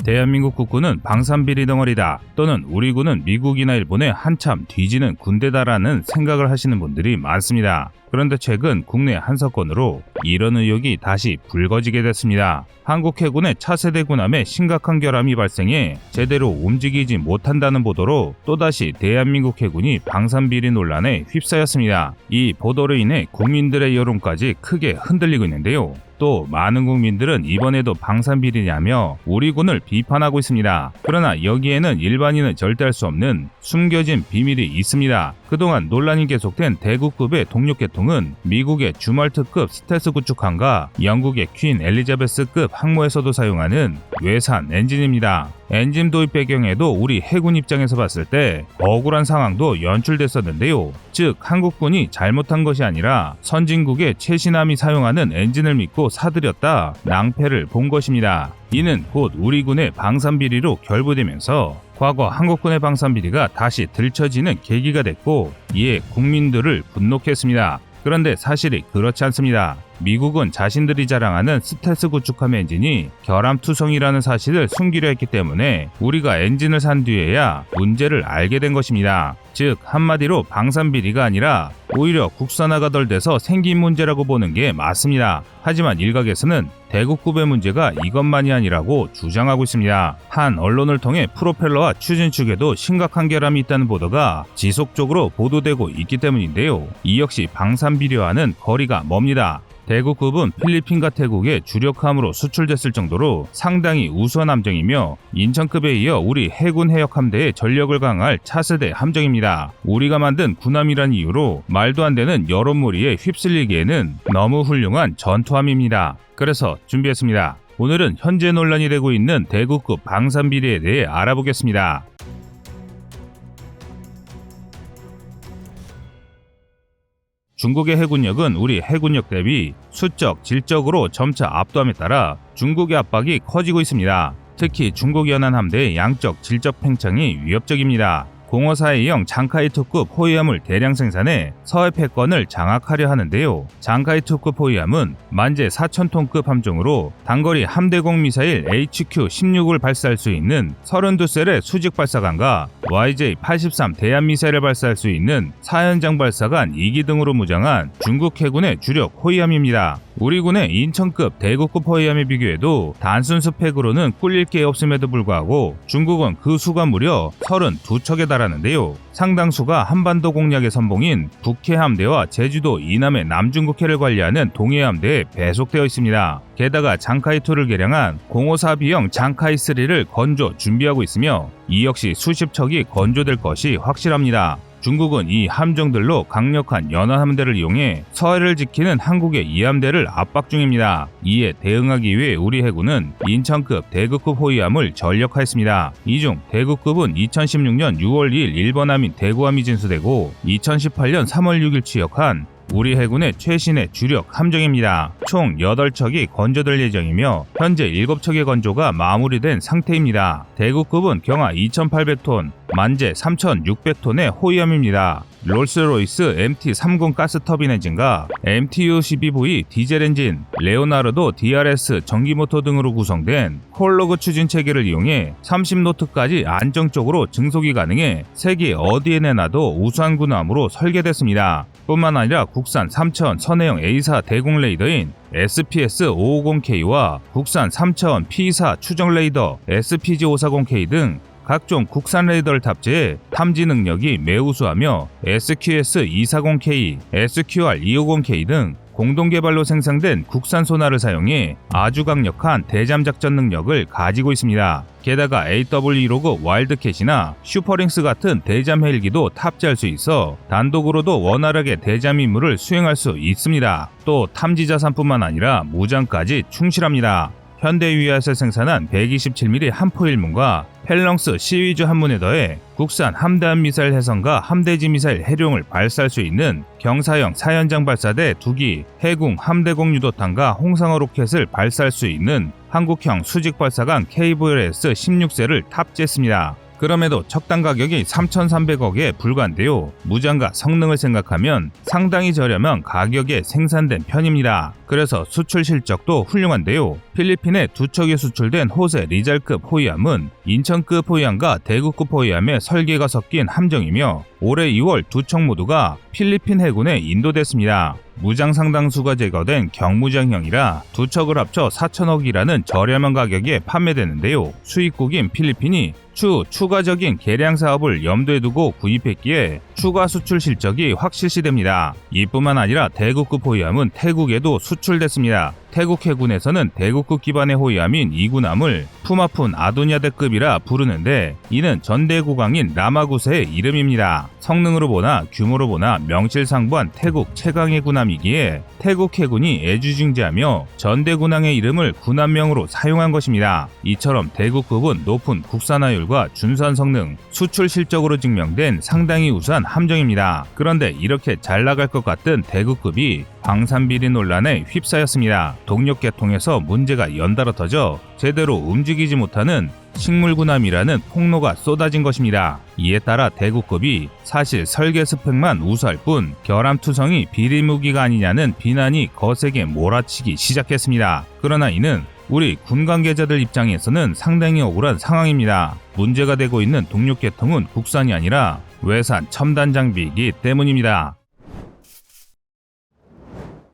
대한민국 국군은 방산비리 덩어리다 또는 우리 군은 미국이나 일본에 한참 뒤지는 군대다라는 생각을 하시는 분들이 많습니다. 그런데 최근 국내 한 사건으로 이런 의혹이 다시 불거지게 됐습니다. 한국 해군의 차세대 군함에 심각한 결함이 발생해 제대로 움직이지 못한다는 보도로 또다시 대한민국 해군이 방산비리 논란에 휩싸였습니다. 이 보도로 인해 국민들의 여론까지 크게 흔들리고 있는데요. 또 많은 국민들은 이번에도 방산비리냐며 우리 군을 비판하고 있습니다. 그러나 여기에는 일반인은 절대 알 수 없는 숨겨진 비밀이 있습니다. 그동안 논란이 계속된 대구급의 동력계통은 미국의 주멀트급 스텔스 구축함과 영국의 퀸 엘리자베스급 항모에서도 사용하는 외산 엔진입니다. 엔진 도입 배경에도 우리 해군 입장에서 봤을 때 억울한 상황도 연출됐었는데요. 즉 한국군이 잘못한 것이 아니라 선진국의 최신함이 사용하는 엔진을 믿고 사들였다 낭패를 본 것입니다. 이는 곧 우리 군의 방산비리로 결부되면서 과거 한국군의 방산비리가 다시 들춰지는 계기가 됐고 이에 국민들을 분노케 했습니다. 그런데 사실이 그렇지 않습니다. 미국은 자신들이 자랑하는 스텔스 구축함 엔진이 결함투성이라는 사실을 숨기려 했기 때문에 우리가 엔진을 산 뒤에야 문제를 알게 된 것입니다. 즉 한마디로 방산비리가 아니라 오히려 국산화가 덜 돼서 생긴 문제라고 보는 게 맞습니다. 하지만 일각에서는 대구급의 문제가 이것만이 아니라고 주장하고 있습니다. 한 언론을 통해 프로펠러와 추진축에도 심각한 결함이 있다는 보도가 지속적으로 보도되고 있기 때문인데요. 이 역시 방산비리와는 거리가 멉니다. 대구급은 필리핀과 태국의 주력함으로 수출됐을 정도로 상당히 우수한 함정이며 인천급에 이어 우리 해군 해역 함대의 전력을 강화할 차세대 함정입니다. 우리가 만든 군함이란 이유로 말도 안 되는 여론몰이에 휩쓸리기에는 너무 훌륭한 전투함입니다. 그래서 준비했습니다. 오늘은 현재 논란이 되고 있는 대구급 방산비리에 대해 알아보겠습니다. 중국의 해군력은 우리 해군력 대비 수적, 질적으로 점차 압도함에 따라 중국의 압박이 커지고 있습니다. 특히 중국 연안 함대의 양적, 질적 팽창이 위협적입니다. 054A형 장카이2급 호위함을 대량 생산해 서해 패권을 장악하려 하는데요. 장카이2급 호위함은 만재 4,000톤급 함정으로 단거리 함대공 미사일 HQ-16을 발사할 수 있는 32셀의 수직 발사관과 YJ-83 대함 미사일을 발사할 수 있는 사연장 발사관 2기 등으로 무장한 중국 해군의 주력 호위함입니다. 우리 군의 인천급 대구급 호위함에 비교해도 단순 스펙으로는 꿀릴 게 없음에도 불구하고 중국은 그 수가 무려 32척에 달하는데요. 상당수가 한반도 공략의 선봉인 북해함대와 제주도 이남의 남중국해를 관리하는 동해함대에 배속되어 있습니다. 게다가 장카이2를 개량한 054B형 장카이3를 건조 준비하고 있으며 이 역시 수십 척이 건조될 것이 확실합니다. 중국은 이 함정들로 강력한 연안 함대를 이용해 서해를 지키는 한국의 이 함대를 압박 중입니다. 이에 대응하기 위해 우리 해군은 인천급 대구급 호위함을 전력화했습니다. 이 중 대구급은 2016년 6월 2일 일본함인 대구함이 진수되고 2018년 3월 6일 취역한 우리 해군의 최신의 주력 함정입니다. 총 8척이 건조될 예정이며 현재 7척의 건조가 마무리된 상태입니다. 대구급은 경하 2,800톤, 만재 3,600톤의 호위함입니다. 롤스로이스 MT-30 가스터빈 엔진과 MTU-12V 디젤 엔진, 레오나르도 DRS 전기모터 등으로 구성된 콜로그 추진 체계를 이용해 30노트까지 안정적으로 증속이 가능해 세계 어디에 내놔도 우수한 군함으로 설계됐습니다. 뿐만 아니라 국산 3000 선해형 A사 대공 레이더인 SPS-550K와 국산 3000 P4 추정 레이더 SPG-540K 등 각종 국산 레이더를 탑재해 탐지 능력이 매우 우수하며 SQS-240K, SQR-250K 등 공동 개발로 생산된 국산 소나를 사용해 아주 강력한 대잠 작전 능력을 가지고 있습니다. 게다가 AW-로그 와일드캣이나 슈퍼링스 같은 대잠 헬기도 탑재할 수 있어 단독으로도 원활하게 대잠 임무를 수행할 수 있습니다. 또 탐지 자산뿐만 아니라 무장까지 충실합니다. 현대 위아에서 생산한 127mm 함포 1문과 펠렁스 시위즈 함문에 더해 국산 함대함 미사일 해성과 함대지 미사일 해룡을 발사할 수 있는 경사형 사연장 발사대 2기, 해궁 함대공 유도탄과 홍상어 로켓을 발사할 수 있는 한국형 수직 발사관 KVLS-16세를 탑재했습니다. 그럼에도 척당 가격이 3,300억에 불과한데요. 무장과 성능을 생각하면 상당히 저렴한 가격에 생산된 편입니다. 그래서 수출 실적도 훌륭한데요. 필리핀에 두 척이 수출된 호세 리잘급 호위함은 인천급 호위함과 대구급 호위함의 설계가 섞인 함정이며 올해 2월 두 척 모두가 필리핀 해군에 인도됐습니다. 무장 상당수가 제거된 경무장형이라 두 척을 합쳐 4천억이라는 저렴한 가격에 판매되는데요. 수입국인 필리핀이 추가적인 개량 사업을 염두에 두고 구입했기에 추가 수출 실적이 확실시됩니다. 이뿐만 아니라 대구급 호위함은 태국에도 수출됐습니다. 태국 해군에서는 대구급 기반의 호위함인 이군함을 푸마푼 아도냐데급이라 부르는데 이는 전대국왕인 라마구세의 이름입니다. 성능으로 보나 규모로 보나 명실상부한 태국 최강의 군함이기에 태국 해군이 애주중지하며 전대군왕의 이름을 군함명으로 사용한 것입니다. 이처럼 대구급은 높은 국산화율과 준수한 성능, 수출 실적으로 증명된 상당히 우수한 함정입니다. 그런데 이렇게 잘 나갈 것 같던 대구급이 방산비리 논란에 휩싸였습니다. 동력계통에서 문제가 연달아 터져 제대로 움직이지 못하는 식물군함이라는 폭로가 쏟아진 것입니다. 이에 따라 대구급이 사실 설계 스펙만 우수할 뿐 결함투성이 비리무기가 아니냐는 비난이 거세게 몰아치기 시작했습니다. 그러나 이는 우리 군 관계자들 입장에서는 상당히 억울한 상황입니다. 문제가 되고 있는 동력계통은 국산이 아니라 외산 첨단 장비이기 때문입니다.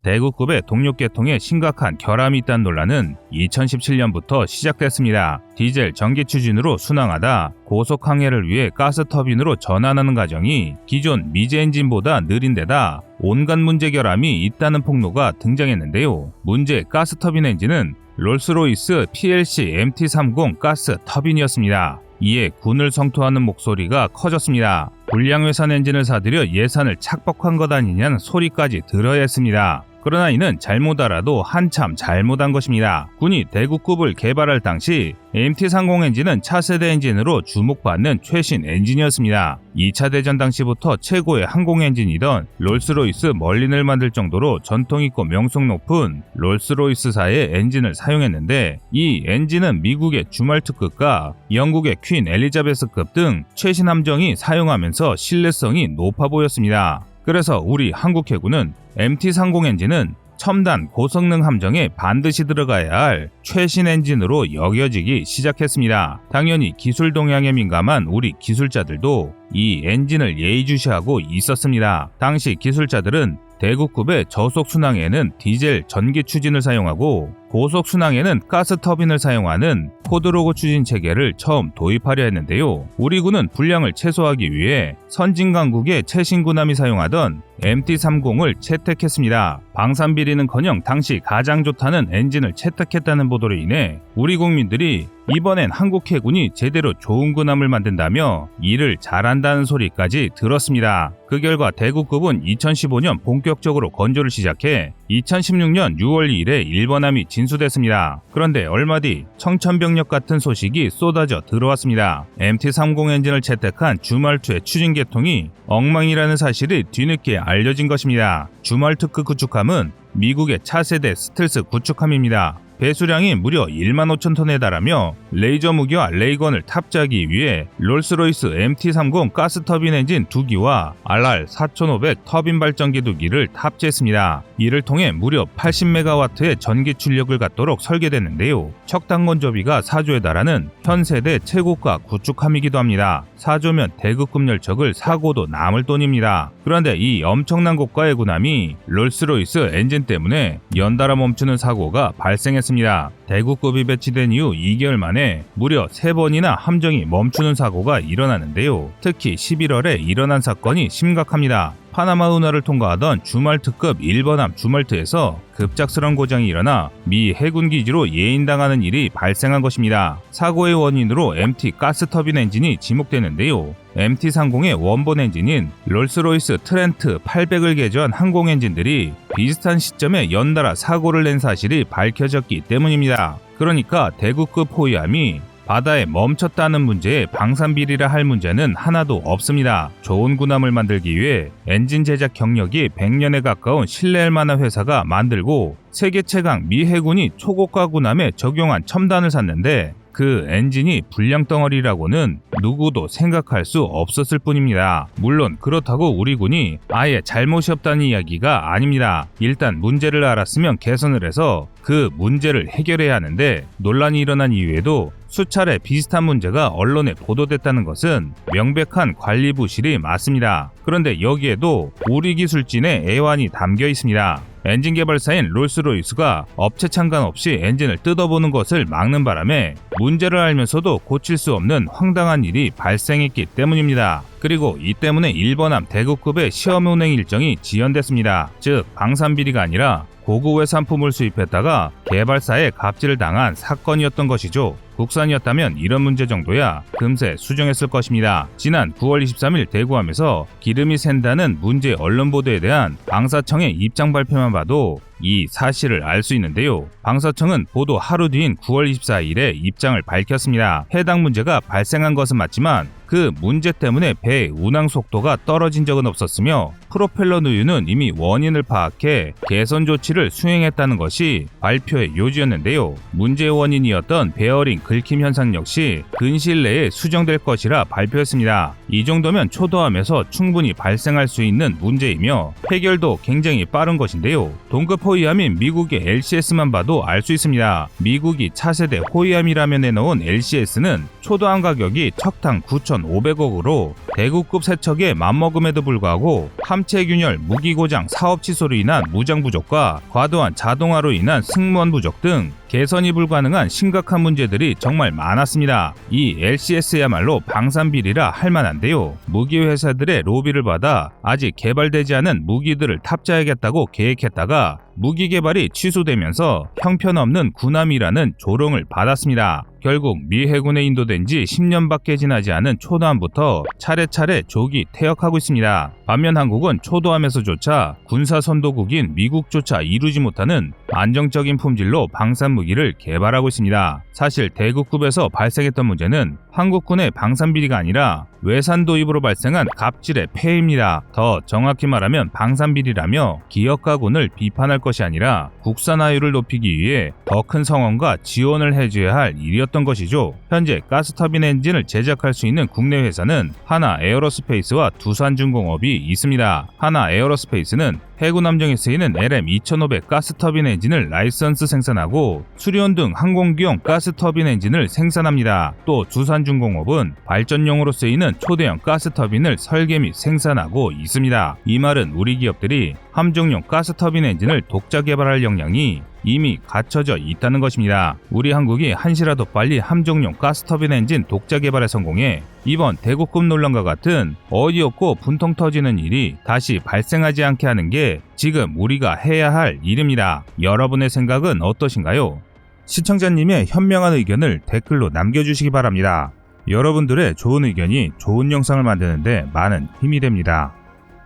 대구급의 동력계통에 심각한 결함이 있다는 논란은 2017년부터 시작됐습니다. 디젤 전기 추진으로 순항하다 고속 항해를 위해 가스터빈으로 전환하는 과정이 기존 미제 엔진보다 느린 데다 온갖 문제 결함이 있다는 폭로가 등장했는데요. 문제 가스터빈 엔진은 롤스로이스 PLC MT30 가스 터빈이었습니다. 이에 군을 성토하는 목소리가 커졌습니다. 불량외산 엔진을 사들여 예산을 착복한 것 아니냐는 소리까지 들어야 했습니다. 그러나 이는 잘못 알아도 한참 잘못한 것입니다. 군이 대구급을 개발할 당시 MT30 엔진은 차세대 엔진으로 주목받는 최신 엔진이었습니다. 2차 대전 당시부터 최고의 항공 엔진이던 롤스로이스 멀린을 만들 정도로 전통있고 명성 높은 롤스로이스사의 엔진을 사용했는데 이 엔진은 미국의 주말트급과 영국의 퀸 엘리자베스급 등 최신 함정이 사용하면서 신뢰성이 높아 보였습니다. 그래서 우리 한국 해군은 MT30 엔진은 첨단 고성능 함정에 반드시 들어가야 할 최신 엔진으로 여겨지기 시작했습니다. 당연히 기술 동향에 민감한 우리 기술자들도 이 엔진을 예의주시하고 있었습니다. 당시 기술자들은 대구급의 저속 순항에는 디젤 전기 추진을 사용하고 고속 순항에는 가스 터빈을 사용하는 쿼드로그 추진 체계를 처음 도입하려 했는데요. 우리 군은 분량을 최소화하기 위해 선진 강국의 최신 군함이 사용하던 MT30을 채택했습니다. 방산비리는커녕 당시 가장 좋다는 엔진을 채택했다는 보도로 인해 우리 국민들이 이번엔 한국 해군이 제대로 좋은 군함을 만든다며 일을 잘한다는 소리까지 들었습니다. 그 결과 대구급은 2015년 본격적으로 건조를 시작해 2016년 6월 2일에 일본함이 진수됐습니다. 그런데 얼마 뒤 청천벽력 같은 소식이 쏟아져 들어왔습니다. MT30 엔진을 채택한 주말투의 추진 계통이 엉망이라는 사실이 뒤늦게 알려진 것입니다. 주말투급 구축함은 미국의 차세대 스텔스 구축함입니다. 배수량이 무려 1만 5천 톤에 달하며 레이저 무기와 레이건을 탑재하기 위해 롤스로이스 MT30 가스터빈 엔진 2기와 RR4500 터빈 발전기 2기를 탑재했습니다. 이를 통해 무려 80메가와트의 전기 출력을 갖도록 설계됐는데요. 척당 건조비가 4조에 달하는 현 세대 최고가 구축함이기도 합니다. 4조면 대구급 열척을 사고도 남을 돈입니다. 그런데 이 엄청난 고가의 군함이 롤스로이스 엔진 때문에 연달아 멈추는 사고가 발생했습니다. 대구급이 배치된 이후 2개월 만에 무려 3번이나 함정이 멈추는 사고가 일어나는데요. 특히 11월에 일어난 사건이 심각합니다. 파나마 운하를 통과하던 주말트급 1번함 주말트에서 급작스러운 고장이 일어나 미 해군 기지로 예인당하는 일이 발생한 것입니다. 사고의 원인으로 MT 가스터빈 엔진이 지목되는데요. MT30의 원본 엔진인 롤스로이스 트렌트 800을 개조한 항공 엔진들이 비슷한 시점에 연달아 사고를 낸 사실이 밝혀졌기 때문입니다. 그러니까 대구급 호위함이 바다에 멈췄다는 문제에 방산비리라 할 문제는 하나도 없습니다. 좋은 군함을 만들기 위해 엔진 제작 경력이 100년에 가까운 신뢰할 만한 회사가 만들고 세계 최강 미 해군이 초고가 군함에 적용한 첨단을 샀는데 그 엔진이 불량덩어리라고는 누구도 생각할 수 없었을 뿐입니다. 물론 그렇다고 우리 군이 아예 잘못이 없다는 이야기가 아닙니다. 일단 문제를 알았으면 개선을 해서 그 문제를 해결해야 하는데, 논란이 일어난 이후에도 수차례 비슷한 문제가 언론에 보도됐다는 것은 명백한 관리 부실이 맞습니다. 그런데 여기에도 우리 기술진의 애환이 담겨 있습니다. 엔진 개발사인 롤스로이스가 업체 참관 없이 엔진을 뜯어보는 것을 막는 바람에 문제를 알면서도 고칠 수 없는 황당한 일이 발생했기 때문입니다. 그리고 이 때문에 일본함 대구급의 시험 운행 일정이 지연됐습니다. 즉 방산비리가 아니라 고급 외산품을 수입했다가 개발사에 갑질을 당한 사건이었던 것이죠. 국산이었다면 이런 문제 정도야 금세 수정했을 것입니다. 지난 9월 23일 대구함에서 기름이 샌다는 문제 언론 보도에 대한 방사청의 입장 발표만 봐도 이 사실을 알 수 있는데요. 방사청은 보도 하루 뒤인 9월 24일에 입장을 밝혔습니다. 해당 문제가 발생한 것은 맞지만 그 문제 때문에 배의 운항 속도가 떨어진 적은 없었으며 프로펠러 누유는 이미 원인을 파악해 개선 조치를 수행했다는 것이 발표의 요지였는데요. 문제의 원인이었던 베어링 긁힘 현상 역시 근시일 내에 수정될 것이라 발표했습니다. 이 정도면 초도함에서 충분히 발생할 수 있는 문제이며 해결도 굉장히 빠른 것인데요. 동급 호위함인 미국의 LCS만 봐도 알 수 있습니다. 미국이 차세대 호위함이라며 내놓은 LCS는 초도함 가격이 척당 9,500억으로 대구급 세척에 맞먹음에도 불구하고 함체 균열, 무기 고장, 사업 취소로 인한 무장 부족과 과도한 자동화로 인한 승무원 부족 등 개선이 불가능한 심각한 문제들이 정말 많았습니다. 이 LCS야말로 방산비리라 할 만한데요. 무기 회사들의 로비를 받아 아직 개발되지 않은 무기들을 탑재하겠다고 계획했다가 무기 개발이 취소되면서 형편없는 군함이라는 조롱을 받았습니다. 결국 미 해군에 인도된 지 10년밖에 지나지 않은 초도함부터 차례차례 조기 퇴역하고 있습니다. 반면 한국은 초도함에서조차 군사 선도국인 미국조차 이루지 못하는 안정적인 품질로 방산 무기를 개발하고 있습니다. 사실 대구급에서 발생했던 문제는 한국군의 방산비리가 아니라 외산 도입으로 발생한 갑질의 폐해입니다. 더 정확히 말하면 방산비리라며 기업가군을 비판할 것이 아니라 국산화율을 높이기 위해 더 큰 성원과 지원을 해줘야 할 일이었던 것이죠. 현재 가스터빈 엔진을 제작할 수 있는 국내 회사는 하나 에어로스페이스와 두산중공업이 있습니다. 하나 에어로스페이스는 해군 함정에 쓰이는 LM2500 가스터빈 엔진을 라이선스 생산하고 수리온 등 항공기용 가스터빈 엔진을 생산합니다. 또 두산중공업은 발전용으로 쓰이는 초대형 가스터빈을 설계 및 생산하고 있습니다. 이 말은 우리 기업들이 함정용 가스터빈 엔진을 독자 개발할 역량이 이미 갖춰져 있다는 것입니다. 우리 한국이 한시라도 빨리 함정용 가스터빈 엔진 독자 개발에 성공해 이번 대구급 논란과 같은 어이없고 분통 터지는 일이 다시 발생하지 않게 하는 게 지금 우리가 해야 할 일입니다. 여러분의 생각은 어떠신가요? 시청자님의 현명한 의견을 댓글로 남겨주시기 바랍니다. 여러분들의 좋은 의견이 좋은 영상을 만드는데 많은 힘이 됩니다.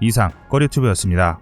이상 꺼리튜브였습니다.